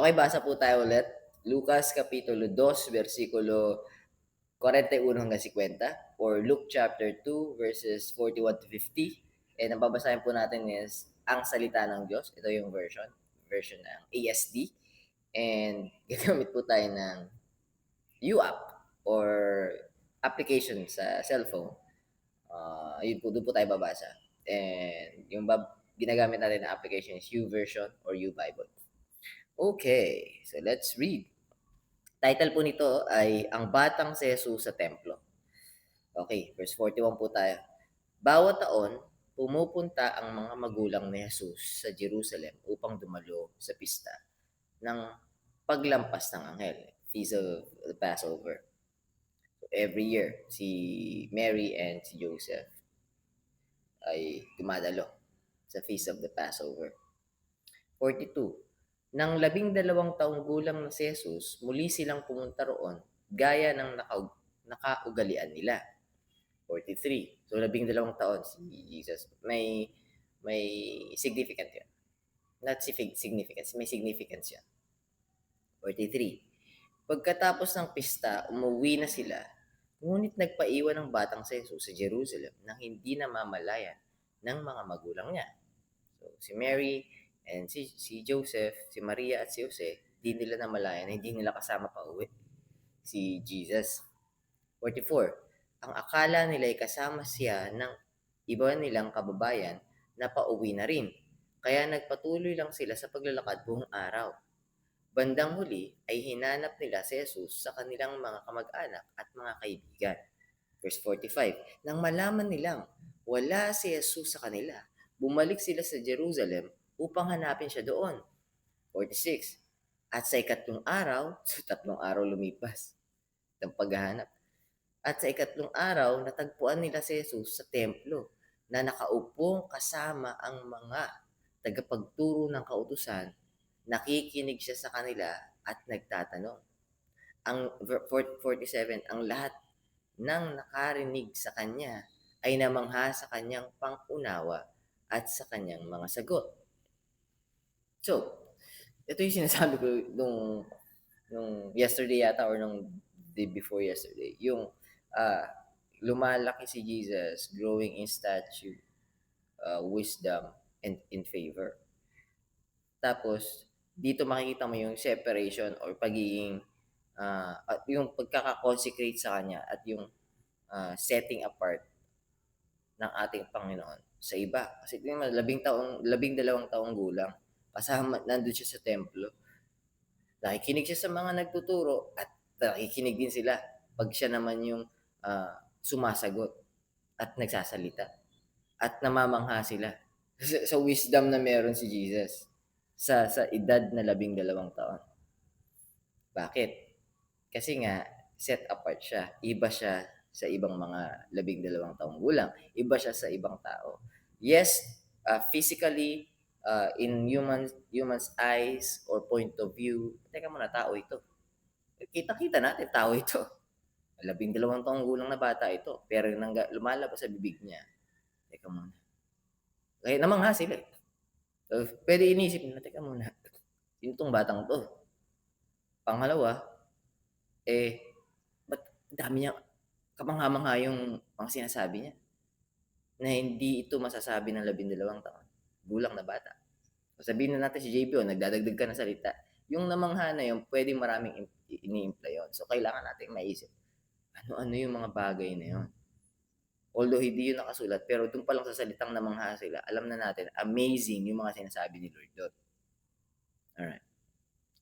Okay, basa po tayo ulit. Lucas Kapitulo 2, versikulo 41 hanggang 50 or Luke chapter 2 verses 41 to 50. And ang babasahin po natin is ang salita ng Diyos. Ito yung version ng ASD. And gagamit po tayo ng UApp or application sa cellphone. Yun po, doon po tayo babasa. And yung ginagamit natin na application is YouVersion or YouBible. Okay, so let's read. Title po nito ay Ang Batang si Jesus sa Templo. Okay, verse 41 po tayo. Bawat taon, pumupunta ang mga magulang ni Jesus sa Jerusalem upang dumalo sa pista ng paglampas ng anghel, Feast of the Passover. So every year, si Mary and si Joseph ay dumadalo sa Feast of the Passover. 42. Nang 12 taong gulang na si Jesus, muli silang pumunta roon gaya ng nakaugalian nila. 43. So 12 taon si Jesus. May significant yan. Not significance, may significance yan. 43. Pagkatapos ng pista, umuwi na sila, ngunit nagpaiwan ng batang si Jesus sa Jerusalem nang hindi namamalayan ng mga magulang niya. So si Mary and si Joseph, si Maria at si Jose, hindi nila namalayan, hindi nila kasama pa uwi si Jesus. 44. Ang akala nila ay kasama siya ng iba nilang kababayan na pauwi na rin. Kaya nagpatuloy lang sila sa paglalakad buong araw. Bandang huli ay hinanap nila si Jesus sa kanilang mga kamag-anak at mga kaibigan. Verse 45. Nang malaman nilang wala si Jesus sa kanila, bumalik sila sa Jerusalem upang hanapin siya doon. 46. At sa ikatlong araw, so 3 araw lumipas ng paghahanap. At sa ikatlong araw, natagpuan nila si Jesus sa templo na nakaupong kasama ang mga tagapagturo ng kautusan. Nakikinig siya sa kanila at nagtatanong. Ang 47, ang lahat ng nakarinig sa kanya ay namangha sa kanyang pangunawa at sa kanyang mga sagot. So, ito yung sinasabi ko nung yesterday yata or nung day before yesterday. Yung lumalaki si Jesus, growing in stature, wisdom, and in favor. Tapos, dito makikita mo yung separation or pagiging, at yung pagkaka-consecrate sa Kanya at yung setting apart ng ating Panginoon sa iba. Kasi tingnan mo, 12 taong gulang, kasama, nandun siya sa templo. Nakikinig siya sa mga nagtuturo at nakikinig din sila pag siya naman yung sumasagot at nagsasalita. At namamangha sila sa wisdom na meron si Jesus sa edad na 12 taon. Bakit? Kasi nga, set apart siya. Iba siya sa ibang mga 12 taong gulang. Iba siya sa ibang tao. Yes, physically, in human's eyes or point of view, teka muna, tao ito. Kita-kita natin, tao ito. 12 taong gulang na bata ito. Pero lumalabas sa bibig niya, teka muna. Kaya namangha sila. So, pwede inisip na, teka muna, sino tong batang to? Pangalawa, ba't dami niya, kamangha-mangha yung mga sinasabi niya na hindi ito masasabi ng 12 taon. Gulang na bata. So, sabihin na natin si JB, nagdadagdag ka ng salita. Yung namangha na yun, pwedeng maraming ini-imply yun. So, kailangan natin maisip, ano-ano yung mga bagay na yun. Although hindi yun nakasulat, pero doon pa lang sa salitang namangha sila, alam na natin, amazing yung mga sinasabi ni Lord doon. Alright.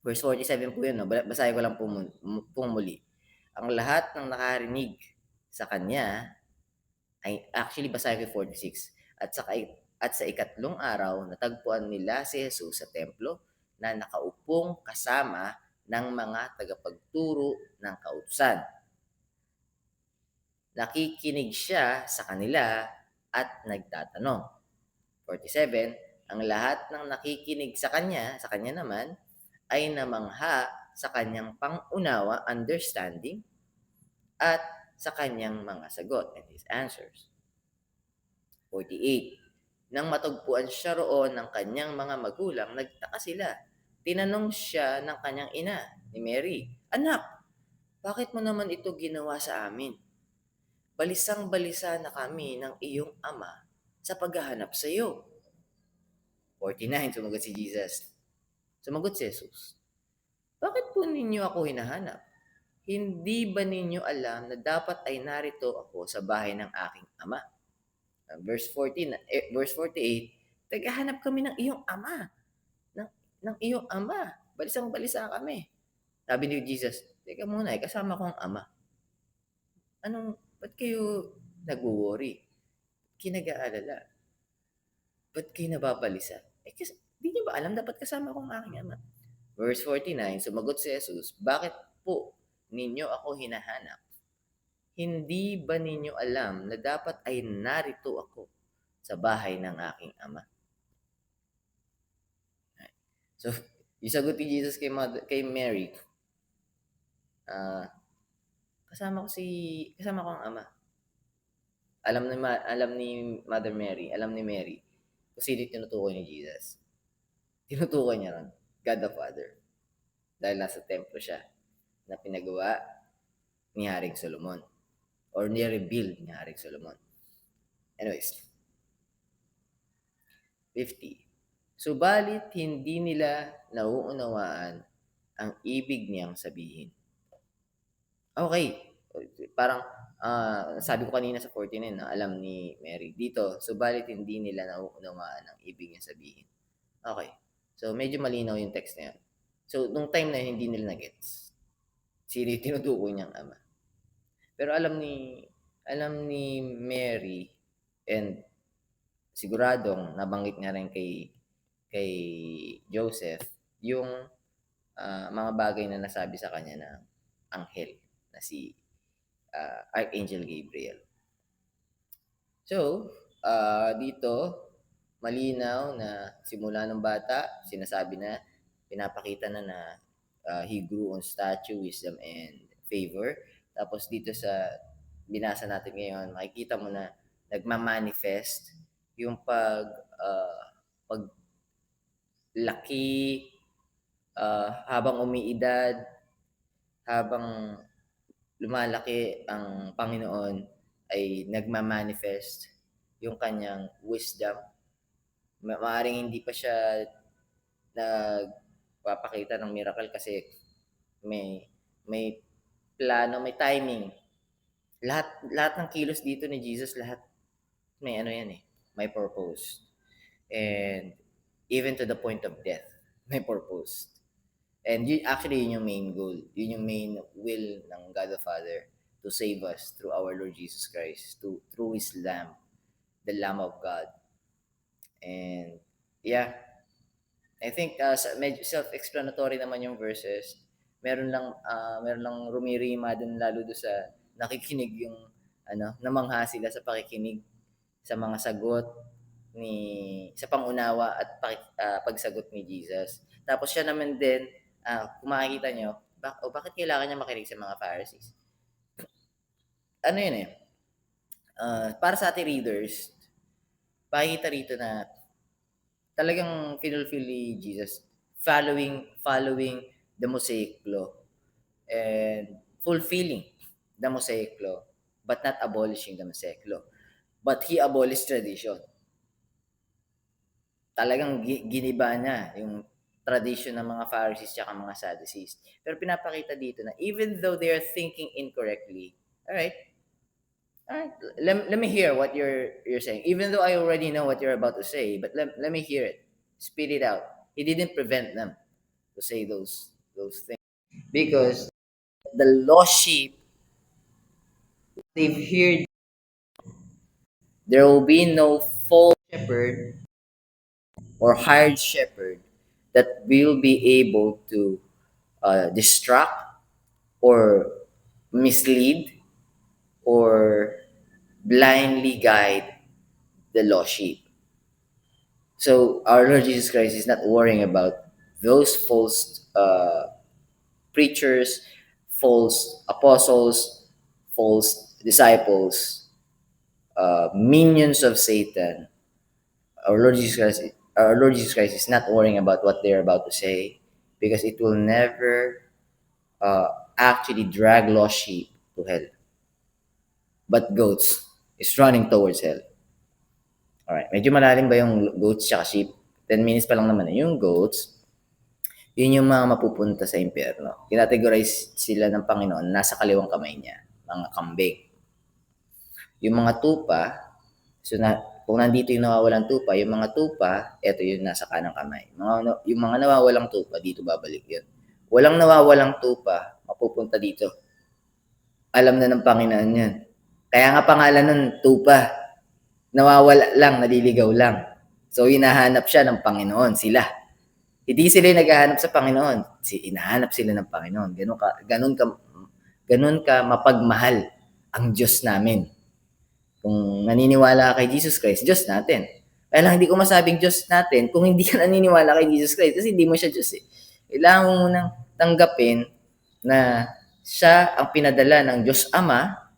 Verse 47 po yun, no? Basahin ko lang po muli. Ang lahat ng nakarinig sa kanya, ay actually basahin ko 46. At sa ikatlong araw, natagpuan nila si Jesus sa templo na nakaupong kasama ng mga tagapagturo ng kautusan. Nakikinig siya sa kanila at nagtatanong. 47, ang lahat ng nakikinig sa kanya naman, ay namangha sa kanyang pangunawa, understanding, at sa kanyang mga sagot and his answers. 48, nang matagpuan siya roon ng kanyang mga magulang, nagtaka sila. tinanong siya ng kanyang ina, ni Mary, "Anak, bakit mo naman ito ginawa sa amin? Balisang-balisa na kami ng iyong ama sa paghahanap sa iyo." 49, sumagot si Jesus. Sumagot si Jesus, "Bakit po ninyo ako hinahanap? Hindi ba ninyo alam na dapat ay narito ako sa bahay ng aking ama?" Verse 14, verse 48, "Naghahanap kami ng iyong ama, ng, ng iyong ama. Balisang-balisa kami." Sabi ni Jesus, "Teka muna, kasama ko ang ama. Ba't kayo nag-worry? Kinag-aalala? Ba't kayo nababalisa? Kasi, di niyo ba alam, dapat kasama ko ang aking ama." Verse 49, sumagot si Jesus, "Bakit po ninyo ako hinahanap? Hindi ba ninyo alam na dapat ay narito ako sa bahay ng aking ama?" So, yung sagot ni Jesus kay Mary, ah, kasama ko ang ama. Alam ni Mother Mary, alam ni Mary kung sino yung tinutukoy ni Jesus. Tinutukoy niya ron, God the Father. Dahil nasa templo siya na pinagawa ni Haring Solomon or ni-reveal ni Haring Solomon. Anyways, 50. Subalit hindi nila nauunawaan ang ibig niyang sabihin. Okay. Parang sabi ko kanina sa 49 na alam ni Mary. Dito, subalit hindi nila nauunawaan ang ibig niyang sabihin. Okay. So, medyo malinaw yung text na yun. So, nung time na yun, hindi nila na-gets. Sino yung tinutukoy niyang ama. Pero alam ni Mary, and siguradong nabanggit niya rin kay Joseph yung mga bagay na nasabi sa kanya ng anghel na si Archangel Gabriel. So, dito malinaw na simula ng bata, sinasabi na, pinapakita na he grew on stature, wisdom, and favor. Tapos dito sa binasa natin ngayon, makikita mo na nagma-manifest yung paglaki habang umiidad, habang lumalaki ang Panginoon, ay nagma-manifest yung kanyang wisdom. Maaaring hindi pa siya nagpapakita ng miracle kasi may plano, may timing. Lahat ng kilos dito ni Jesus, lahat may ano yan eh, may purpose. And even to the point of death, may purpose. And actually, yun yung main goal. Yun yung main will ng God the Father to save us through our Lord Jesus Christ, through His Lamb, the Lamb of God. And yeah, I think medyo self-explanatory naman yung verses. Meron lang rumirima dun, lalo do sa nakikinig yung namangha sila sa pakikinig sa mga sagot sa pangunawa at pagsagot ni Jesus. Tapos siya naman din, kung makikita nyo, bakit kailangan niya makinig sa mga Pharisees? Ano yun eh? Para sa ating readers, pakikita rito na talagang fulfill ni Jesus following the Mosaic law and fulfilling the Mosaic law, but not abolishing the Mosaic law. But he abolished tradition. Talagang giniba na yung tradition ng mga Pharisees at mga Sadducees. Pero pinapakita dito na even though they are thinking incorrectly, alright, let me hear what you're saying. Even though I already know what you're about to say, but let me hear it. Spit it out. He didn't prevent them to say those things. Because the lost sheep, they've heard, there will be no false shepherd or hired shepherd that will be able to distract or mislead or blindly guide the lost sheep. So our Lord Jesus Christ is not worrying about those false preachers, false apostles, false disciples, minions of Satan. Our Lord Jesus Christ is not worrying about what they're about to say. because it will never actually drag lost sheep to hell. But goats is running towards hell. Alright, medyo malalim ba yung goats tsaka sheep? 10 minutes pa lang naman. Yung goats, yun yung mga mapupunta sa impyerno. Kinategorize sila ng Panginoon, nasa kaliwang kamay niya, mga kambing. Yung mga tupa, kung nandito yung nawawalang tupa, yung mga tupa, eto yung nasa kanang kamay. Yung mga nawawalang tupa, dito babalik yun. Walang nawawalang tupa, mapupunta dito. Alam na ng Panginoon yan. Kaya nga pangalan nun, tupa. Nawawala lang, naliligaw lang. So, hinahanap siya ng Panginoon, sila. Hindi sila naghahanap sa Panginoon. Hinahanap sila ng Panginoon. Ganun ka mapagmahal ang Diyos namin. Kung naniniwala kay Jesus Christ, Diyos natin. Kaya lang, hindi ko masabing Diyos natin kung hindi ka naniniwala kay Jesus Christ kasi hindi mo siya Diyos eh. Kailangan mo munang tanggapin na siya ang pinadala ng Diyos Ama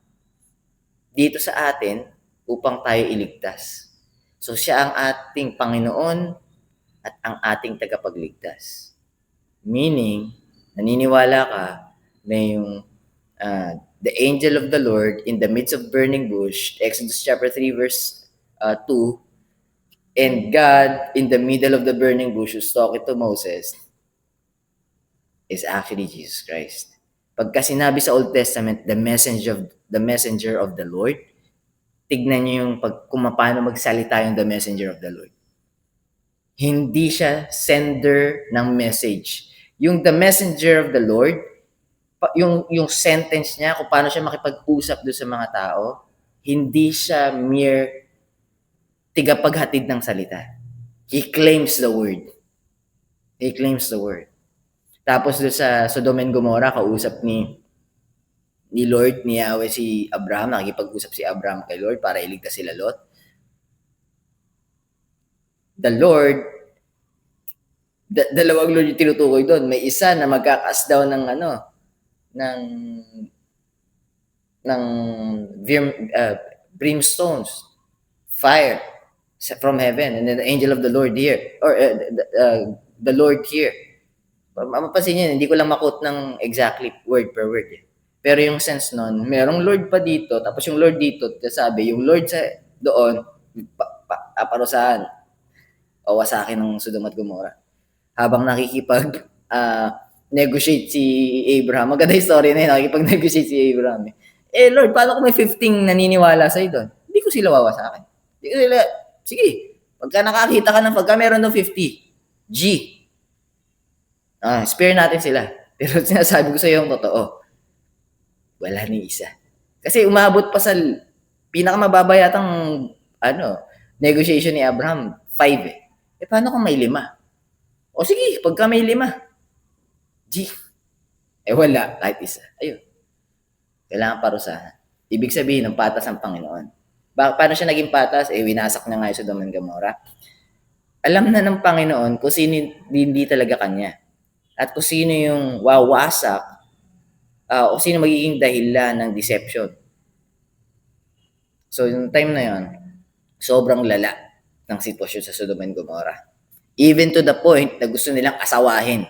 dito sa atin upang tayo iligtas. So siya ang ating Panginoon at ang ating tagapagligtas. Meaning, naniniwala ka na yung the angel of the Lord in the midst of burning bush, Exodus chapter 3 verse 2, and God in the middle of the burning bush who's talking to Moses is actually Jesus Christ. Pagka sinabi sa Old Testament, the messenger of the Lord, tignan niyo yung kung paano magsalita yung the messenger of the Lord. Hindi siya sender ng message. Yung the messenger of the Lord, yung sentence niya, kung paano siya makipag-usap doon sa mga tao, hindi siya mere tigapaghatid ng salita. He claims the word. He claims the word. Tapos doon sa Sodom and Gomorrah, kausap ni Lord, ni Yahweh si Abraham, nakikipag-usap si Abraham kay Lord para iligtas sila Lot. The Lord, dalawang Lord yung tinutukoy doon. May isa na magkakas daw ng brimstones, fire from heaven, and then the angel of the Lord here, or the Lord here. Mapapansin niyo, hindi ko lang makot ng exactly word per word eh. Pero yung sense nun, merong Lord pa dito, tapos yung Lord dito, sabi, yung Lord sa doon, parusahan o wasakin ng Sodom at Gomorrah. Habang nakikipag negotiate si Abraham. Maganda yung story na yun, nakikipag-negotiate si Abraham. Eh Lord, paano kung may 15 naniniwala sa'yo doon? Hindi ko sila wawasakin. Hindi ko sila, sige, pagka nakakita ka ng pagka meron ng 50, G, spare natin sila. Pero sinasabi ko sa iyo yung totoo. Wala ni isa. Kasi umabot pa sa pinakamababa yatang negotiation ni Abraham, 5 eh. Eh paano kung may 5? O sige, pagka may 5, G. Eh wala, kahit isa. Ayun. Kailangan parusahan. Ibig sabihin, ng patas ang Panginoon. Paano siya naging patas? Eh winasak niya nga yung Sodom and Gomorrah. Alam na ng Panginoon kung sino hindi talaga kanya. At kung sino yung wawasak, o sino magiging dahilan ng deception. So, yung time na yon, sobrang lala ng sitwasyon sa Sodom and Gomorrah. Even to the point na gusto nilang asawahin.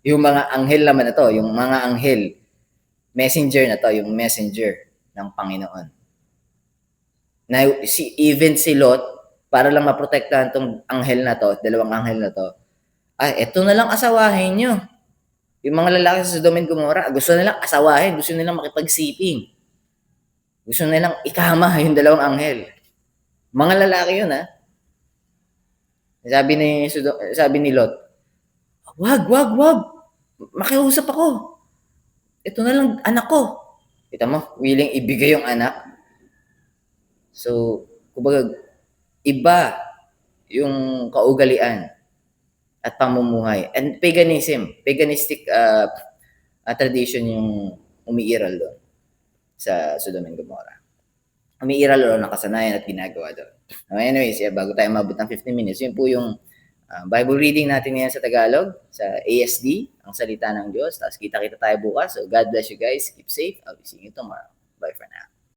Yung mga anghel naman na to, yung mga anghel, messenger na to, yung messenger ng Panginoon. Na even si Lot, para lang maprotektahan tong anghel na to, dalawang anghel na to, eto na lang asawahin nyo. Yung mga lalaki sa Sodom and Gomorrah, gusto nilang asawahin, gusto nilang makipagsiping. Gusto nilang ikama yung dalawang anghel. Mga lalaki yun, ha? Sabi ni Lot, wag. Makiusap ako. Ito na lang, anak ko. Kita mo, willing ibigay yung anak. So, kumbaga, iba yung kaugalian at pamumuhay. And paganistic tradition yung umiiral doon sa Sodom and Gomorrah. Umiiral doon ng kasanayan at ginagawa doon. Anyways, bago tayo mabot ng 15 minutes, yun po yung Bible reading natin ngayon sa Tagalog, sa ASD, ang salita ng Diyos. Tapos kita tayo bukas. So God bless you guys. Keep safe. I'll be seeing you tomorrow. Bye for now.